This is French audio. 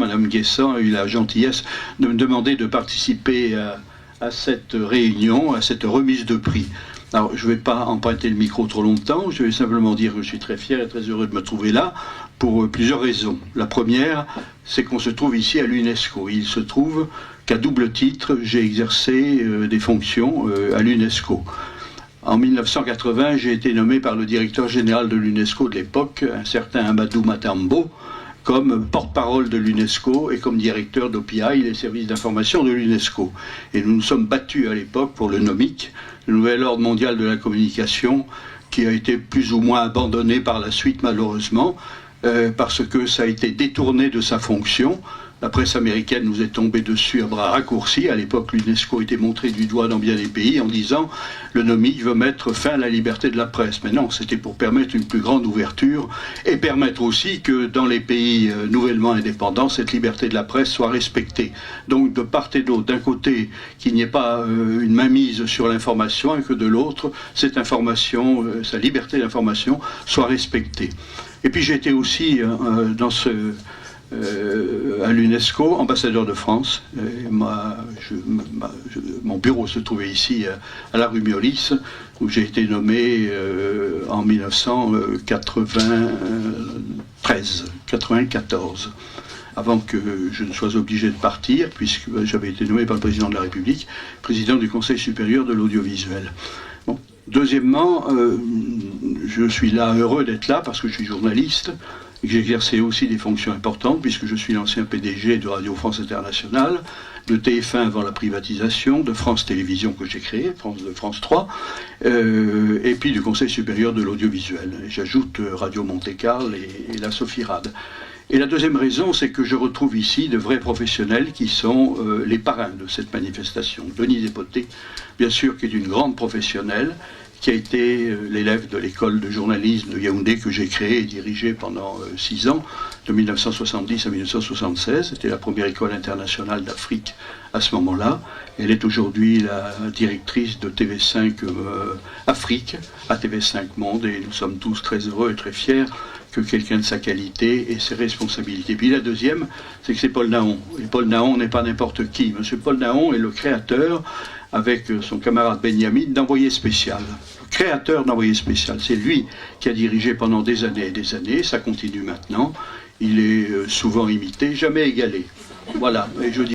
Madame Guessant a eu la gentillesse de me demander de participer à cette réunion, à cette remise de prix. Alors, je ne vais pas emprunter le micro trop longtemps, je vais simplement dire que je suis très fier et très heureux de me trouver là pour plusieurs raisons. La première, c'est qu'on se trouve ici à l'UNESCO. Il se trouve qu'à double titre, j'ai exercé des fonctions à l'UNESCO. En 1980, j'ai été nommé par le directeur général de l'UNESCO de l'époque, un certain Amadou Matambo, comme porte-parole de l'UNESCO et comme directeur d'OPI, les services d'information de l'UNESCO. Et nous nous sommes battus à l'époque pour le NOMIC, le nouvel ordre mondial de la communication, qui a été plus ou moins abandonné par la suite malheureusement, parce que ça a été détourné de sa fonction. La presse américaine nous est tombée dessus à bras raccourcis. À l'époque, l'UNESCO était montré du doigt dans bien des pays en disant « le NOMIC veut mettre fin à la liberté de la presse ». Mais non, c'était pour permettre une plus grande ouverture et permettre aussi que dans les pays nouvellement indépendants, cette liberté de la presse soit respectée. Donc de part et d'autre, d'un côté, qu'il n'y ait pas une mainmise sur l'information et que de l'autre, cette information, sa liberté d'information soit respectée. Et puis j'étais aussi à l'UNESCO, ambassadeur de France. Mon bureau se trouvait ici à la rue Miolis, où j'ai été nommé en 1994, avant que je ne sois obligé de partir, puisque j'avais été nommé par le président de la République, président du Conseil supérieur de l'audiovisuel. Bon. Deuxièmement, je suis là heureux d'être là parce que je suis journaliste. J'ai exercé aussi des fonctions importantes puisque je suis l'ancien PDG de Radio France Internationale, de TF1 avant la privatisation, de France Télévisions que j'ai créé, de France 3, et puis du Conseil supérieur de l'audiovisuel. J'ajoute Radio Monte-Carlo et la Sophie-Rad. Et la deuxième raison, c'est que je retrouve ici de vrais professionnels qui sont les parrains de cette manifestation. Denis Despoté, bien sûr, qui est une grande professionnelle, qui a été l'élève de l'école de journalisme de Yaoundé que j'ai créée et dirigée pendant 6 ans, de 1970 à 1976. C'était la première école internationale d'Afrique à ce moment-là. Elle est aujourd'hui la directrice de TV5 Afrique, à TV5 Monde, et nous sommes tous très heureux et très fiers que quelqu'un de sa qualité ait ses responsabilités. Puis la deuxième, c'est que c'est Paul Nahon. Et Paul Nahon n'est pas n'importe qui. Monsieur Paul Nahon est le créateur, avec son camarade Benjamin, d'Envoyé spécial. Le créateur d'Envoyé spécial. C'est lui qui a dirigé pendant des années et des années. Ça continue maintenant. Il est souvent imité, jamais égalé. Voilà. Et je dis